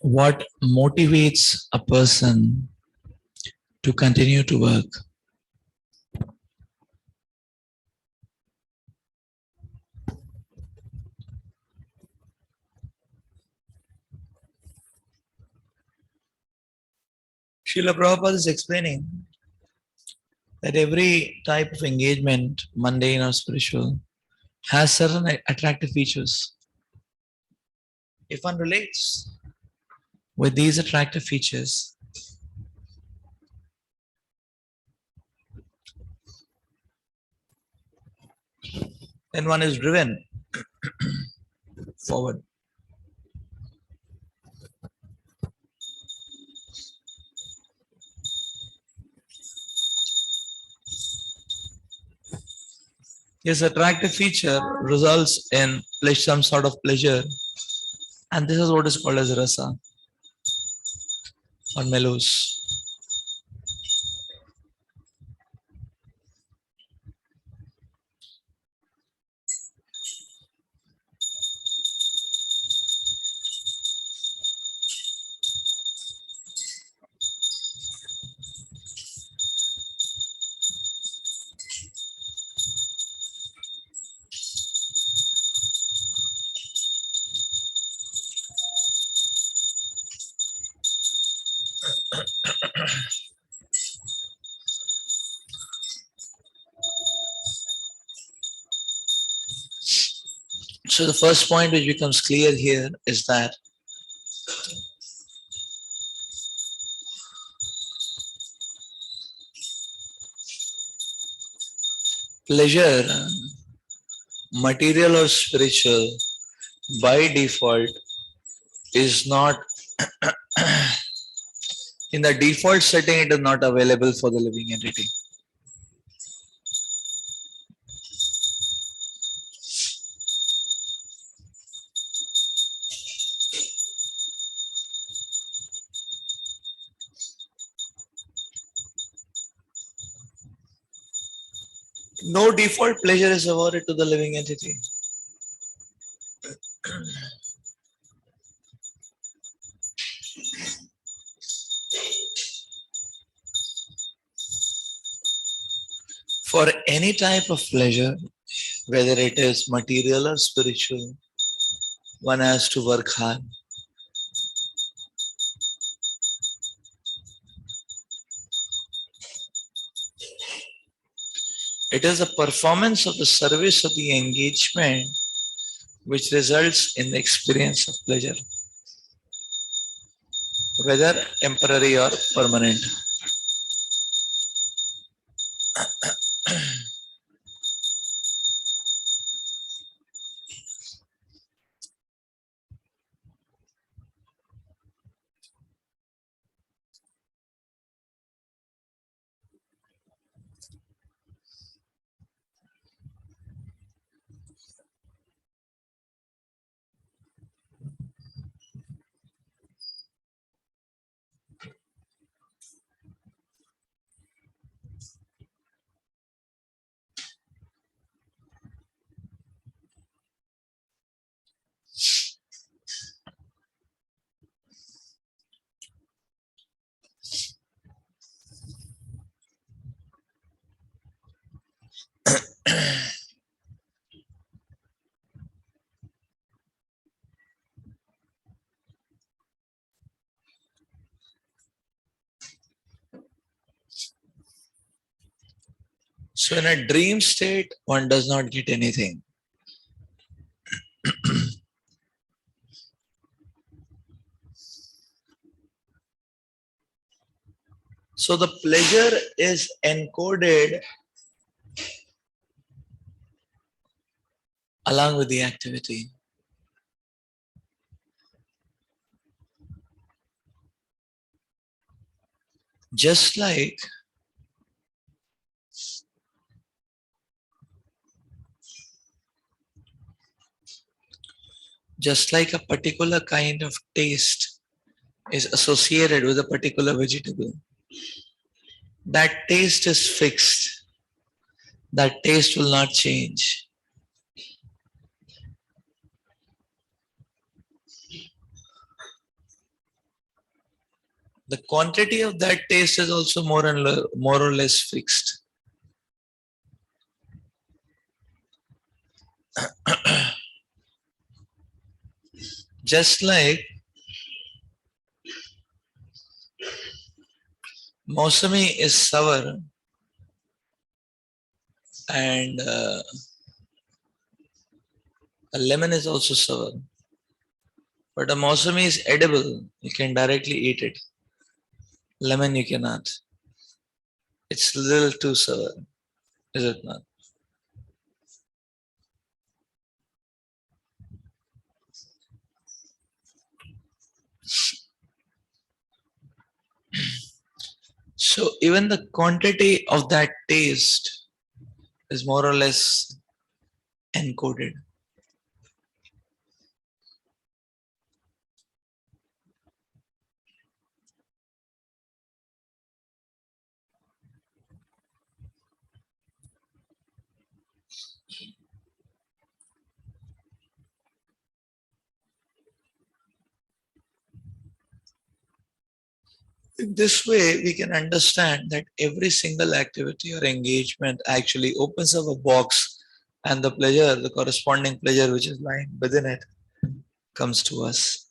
what motivates a person to continue to work? Srila Prabhupada is explaining that every type of engagement, mundane or spiritual, has certain attractive features. If one relates with these attractive features, then one is driven forward. This attractive feature results in some sort of pleasure, and this is what is called as rasa or melos. So the first point which becomes clear here is that pleasure, material or spiritual, by default is not in the default setting, it is not available for the living entity. No default pleasure is awarded to the living entity. For any type of pleasure, whether it is material or spiritual, one has to work hard. It is the performance of the service of the engagement which results in the experience of pleasure, whether temporary or permanent. So in a dream state, one does not get anything. So the pleasure is encoded along with the activity. Just like a particular kind of taste is associated with a particular vegetable, that taste is fixed. That taste will not change. the quantity of that taste is also more or less fixed. Just like Mosami is sour and a lemon is also sour. But a Mosami is edible. You can directly eat it. Lemon you cannot. It's a little too sour, is it not? So even the quantity of that taste is more or less encoded. In this way, we can understand that every single activity or engagement actually opens up a box, and the pleasure, the corresponding pleasure which is lying within it, comes to us.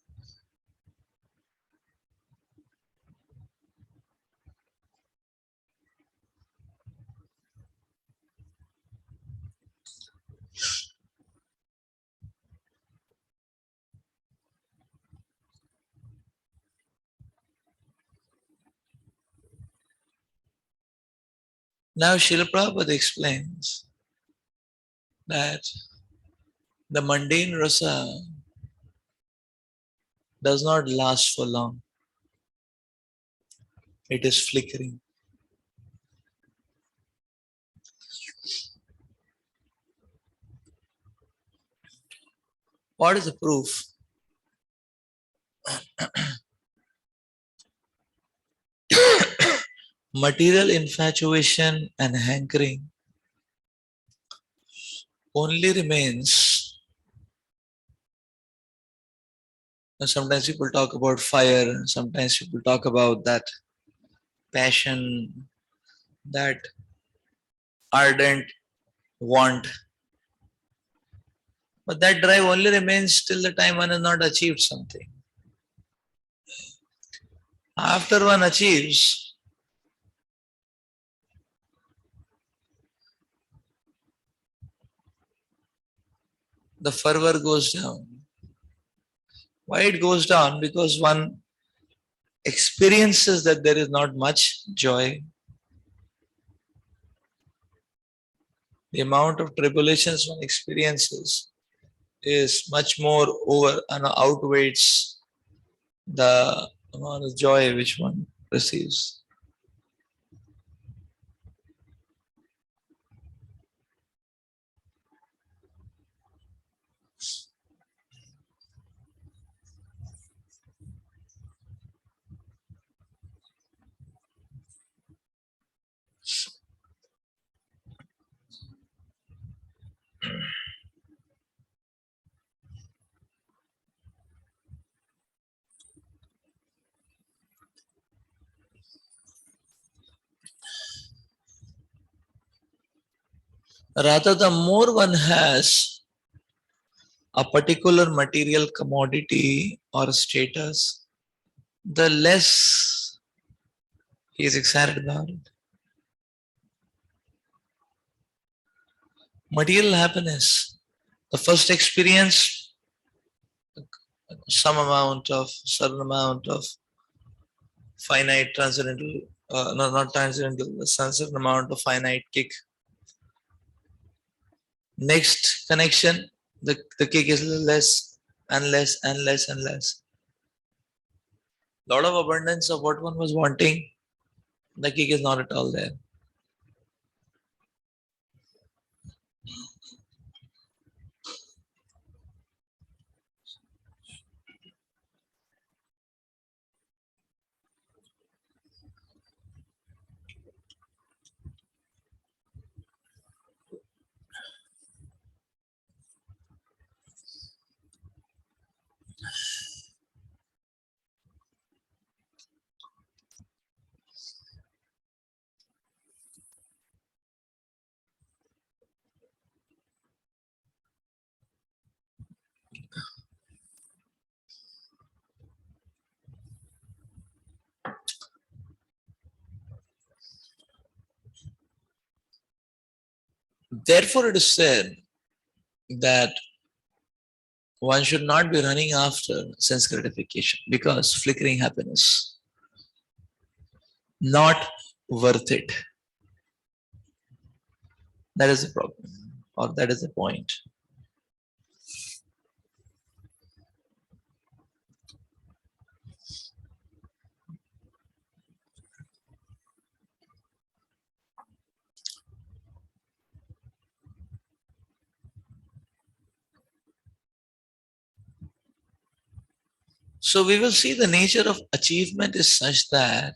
Now, Srila Prabhupada explains that the mundane rasa does not last for long, it is flickering. What is the proof? Material infatuation and hankering only remains. Now, sometimes people talk about fire, sometimes people talk about that passion, that ardent want. But that drive only remains till the time one has not achieved something. After one achieves, the fervor goes down. Why it goes down? Because one experiences that there is not much joy. The amount of tribulations one experiences is much more over and outweighs the amount of joy which one receives. Rather, the more one has a particular material commodity or status, the less he is excited about it. Material happiness, the first experience, some amount of, certain amount of finite transcendental, no, not transcendental, a certain amount of finite kick. Next connection, the kick is less and less and less and less. Lot of abundance of what one was wanting, the kick is not at all there. Therefore, it is said that one should not be running after sense gratification because flickering happiness, not worth it. That is the problem, or that is the point. So we will see the nature of achievement is such that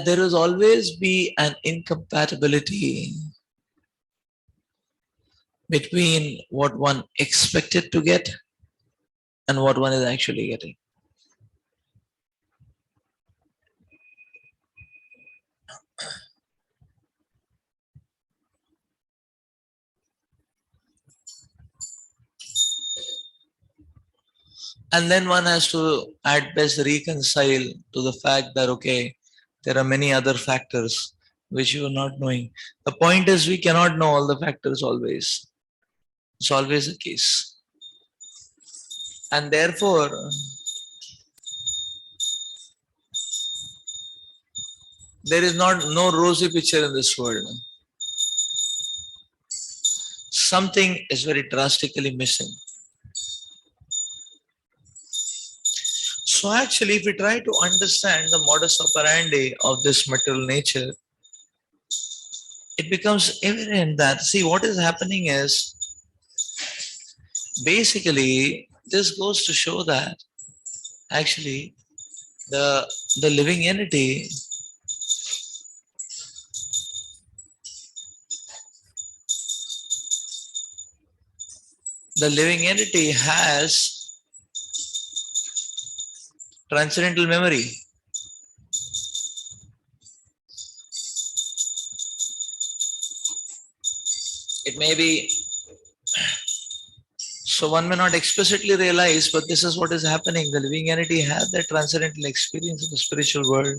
there will always be an incompatibility between what one expected to get and what one is actually getting. And then one has to at best reconcile to the fact that okay, there are many other factors which you are not knowing. The point is we cannot know all the factors always. It's always the case. And therefore there is not no rosy picture in this world. Something is very drastically missing. So actually, if we try to understand the modus operandi of this material nature, it becomes evident that see what is happening is basically this goes to show that actually the the living entity, the living entity has transcendental memory. It may be so one may not explicitly realize, but this is what is happening. The living entity has that transcendental experience of the spiritual world,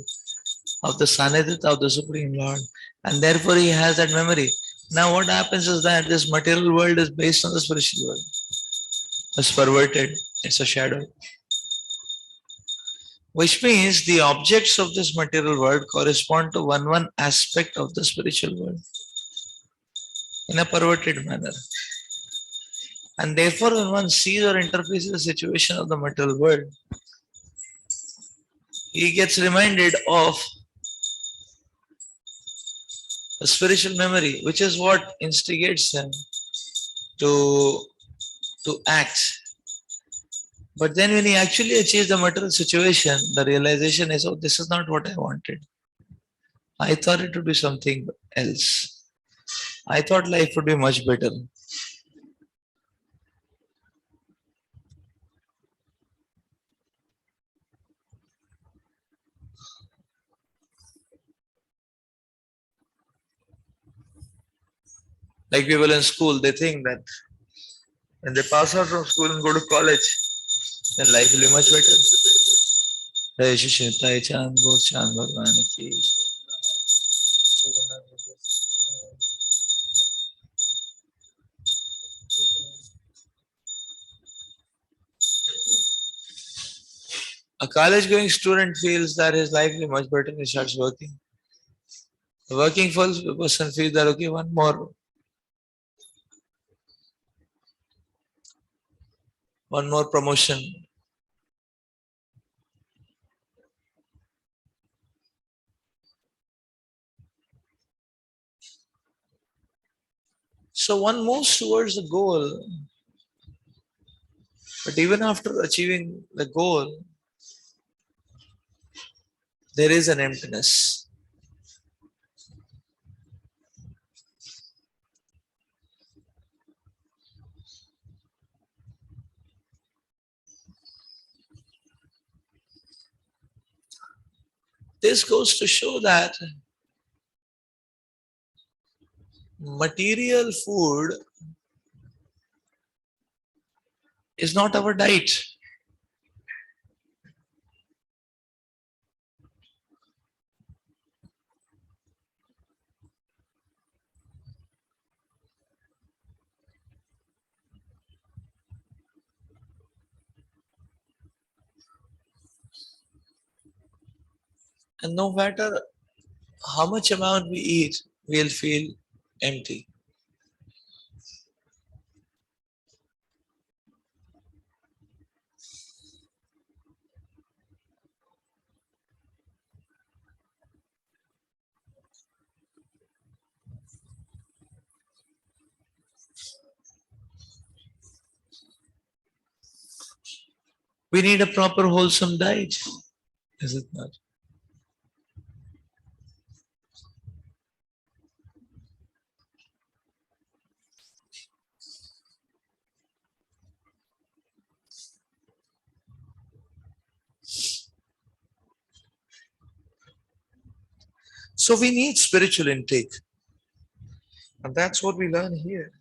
of the Sanidhya of the Supreme Lord, and therefore he has that memory. Now, what happens is that this material world is based on the spiritual world. It's perverted, it's a shadow. Which means the objects of this material world correspond to one aspect of the spiritual world in a perverted manner. And therefore, when one sees or interprets the situation of the material world, he gets reminded of a spiritual memory, which is what instigates him to, to act. But then when he actually achieves the material situation, the realization is, oh, this is not what I wanted. I thought it would be something else. I thought life would be much better. Like people in school, they think that when they pass out from school and go to college, then life will be much better. जय श्री सीताय चांद गो चांद भगवान की a college going student feels that his life will be much better when he starts working. The working person feels that okay, one more promotion. So one moves towards the goal, but even after achieving the goal, there is an emptiness. This goes to show that material food is not our diet. And no matter how much amount we eat, we'll feel empty. We need a proper wholesome diet, is it not? So we need spiritual intake. And that's what we learn here.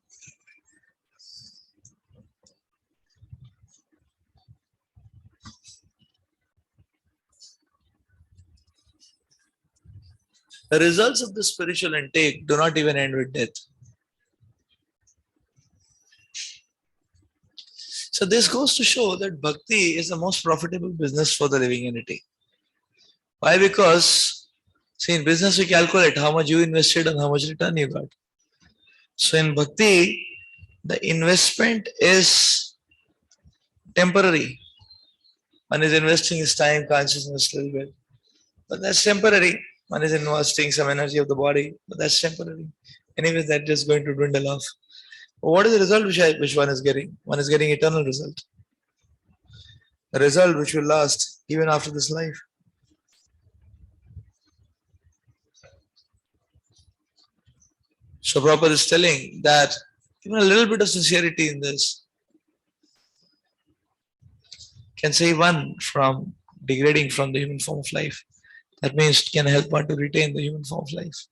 The results of the spiritual intake do not even end with death. So this goes to show that bhakti is the most profitable business for the living entity. Why? Because see, in business we calculate how much you invested and how much return you got. So in bhakti, the investment is temporary. One is investing his time, consciousness, little bit, but that's temporary. One is investing some energy of the body, but that's temporary. Anyways, that's just going to dwindle off. What is the result which one is getting? One is getting eternal result. A result which will last even after this life. So Prabhupada is telling that even a little bit of sincerity in this can save one from degrading from the human form of life. That means it can help one to retain the human form of life.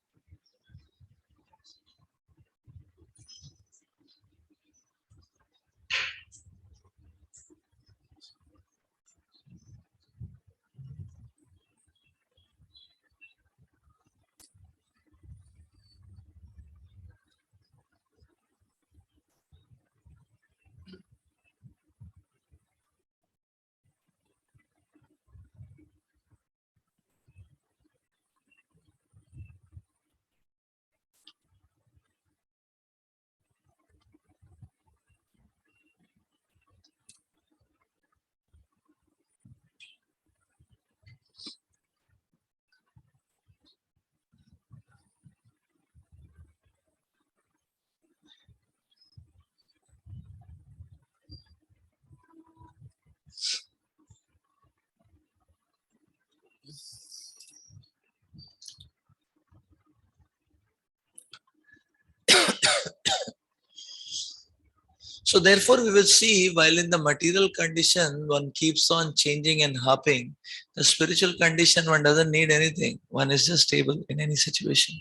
So therefore, we will see while in the material condition one keeps on changing and hopping, the spiritual condition one doesn't need anything. One is just stable in any situation.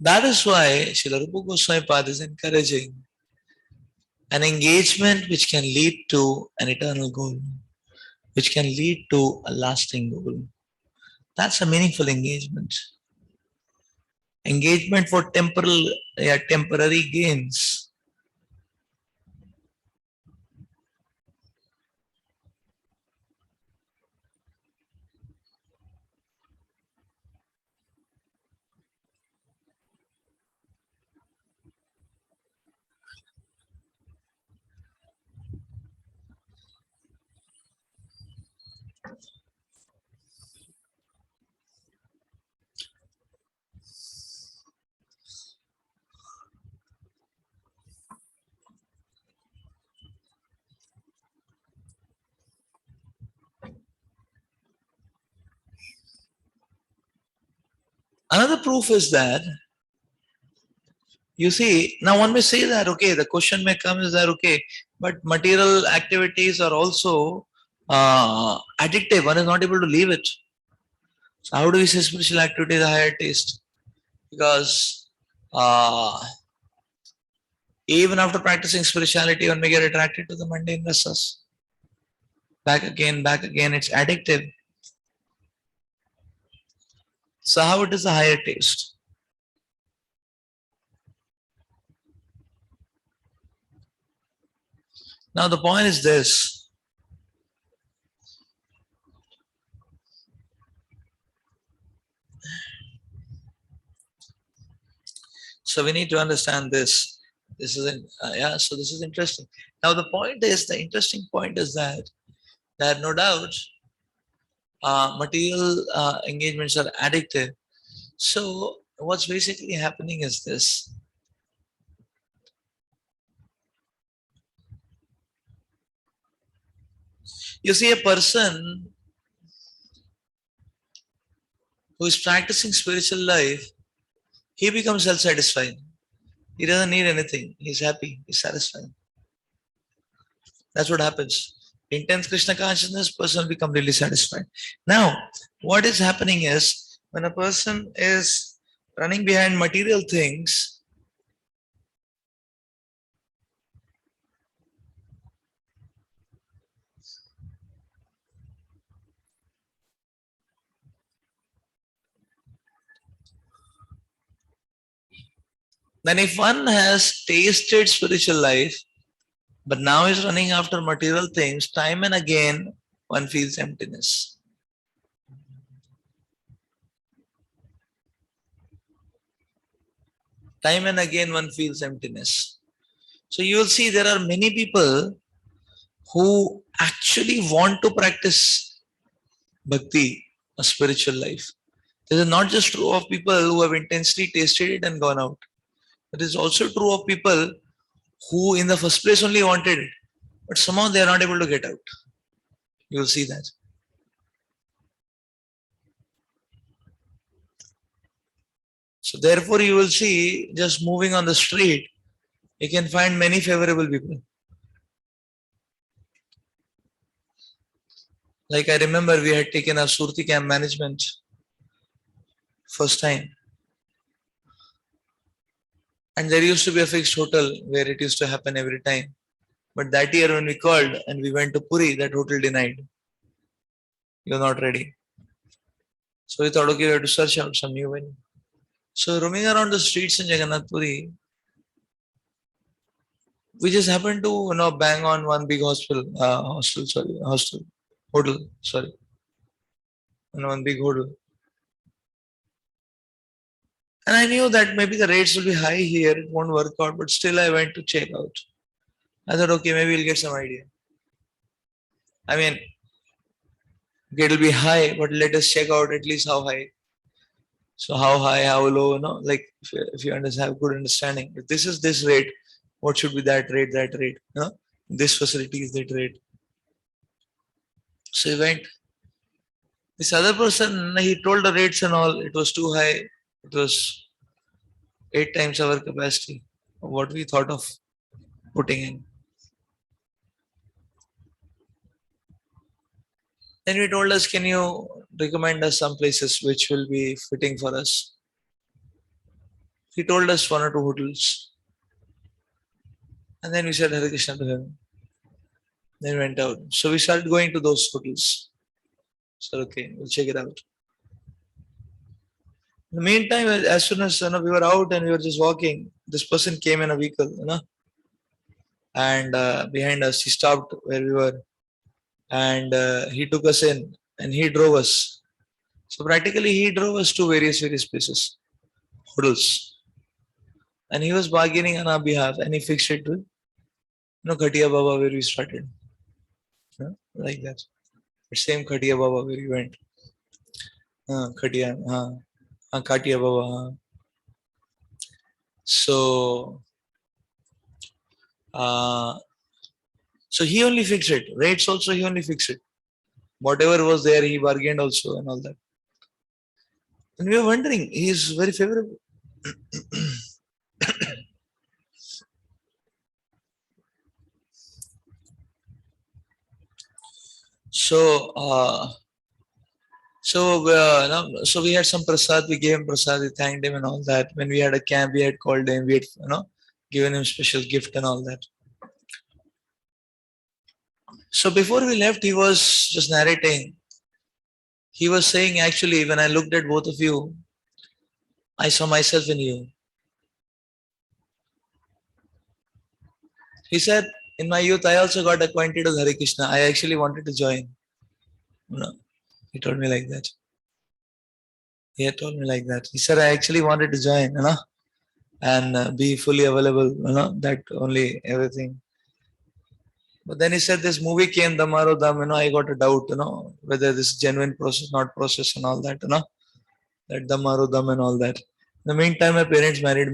That is why Srila Rupa Goswami Pad is encouraging an engagement which can lead to an eternal goal, which can lead to a lasting goal. That's a meaningful engagement. Engagement for temporary gains. Another proof is that, you see, now one may say that, okay, the question may come is that, okay, but material activities are also addictive. One is not able to leave it. So how do we say spiritual activity is a higher taste? Because uh, even after practicing spirituality, one may get attracted to the mundane rasas. Back again, it's addictive. So how it is a higher taste? Now the point is this. So we need to understand this. This is yeah. So this is interesting. Now the interesting point is that no doubt material engagements are addictive. So what's basically happening is this. You see a person who is practicing spiritual life, he becomes self-satisfied. He doesn't need anything. He's happy. He's satisfied. That's what happens. Intense Krishna consciousness, person will be completely satisfied. Now, what is happening is when a person is running behind material things, then if one has tasted spiritual life, but now is running after material things, time and again one feels emptiness. Time and again one feels emptiness. So you will see there are many people who actually want to practice bhakti, a spiritual life. This is not just true of people who have intensely tasted it and gone out. It is also true of people who in the first place only wanted it, but somehow they are not able to get out. You will see that. So therefore you will see just moving on the street, you can find many favorable people. Like I remember we had taken a Surti camp management first time. And there used to be a fixed hotel where it used to happen every time. But that year when we called and we went to Puri, that hotel denied. You're not ready. So we thought, okay, we have to search out some new venue. So roaming around the streets in Jagannath Puri, we just happened to bang on one big hotel, sorry, one big hotel. And I knew that maybe the rates will be high here, it won't work out, but still I went to check out. I thought, okay, maybe we'll get some idea. I mean, okay, it'll be high, but let us check out at least how high. So how high, how low, like if you have good understanding. If this is this rate, what should be that rate, This facility is that rate. So he went. This other person, he told the rates and all, it was too high. It was 8 times our capacity of what we thought of putting in. Then he told us, can you recommend us some places which will be fitting for us? He told us one or two hotels. And then we said Hare Krishna to him. Then we went out. So we started going to those hotels. So okay, we'll check it out. In the meantime, as soon as we were out and we were just walking, this person came in a vehicle, and behind us, he stopped where we were, and he took us in and he drove us. So practically, he drove us to various places, hotels, and he was bargaining on our behalf, and he fixed it to, Khatia Baba where we started, like that. The same Khatia Baba where we went. Khatia, Khatia Baba. So, so he only fixed it. Rates also he only fixed it. Whatever was there, he bargained also and all that. And we were wondering, he is very favorable. So, so we had some prasad. We gave him prasad. We thanked him and all that. When we had a camp, we had called him. We had, given him special gift and all that. So before we left, he was just narrating. He was saying, actually, when I looked at both of you, I saw myself in you. He said, in my youth, I also got acquainted with Hare Krishna. I actually wanted to join. You know, he told me like that. He had told me like that. He said, I actually wanted to join, and be fully available, that only everything. But then he said this movie came, Damaro Dam, I got a doubt, whether this is genuine process, not process and all that, that Damaro Dam and all that. In the meantime, my parents married me.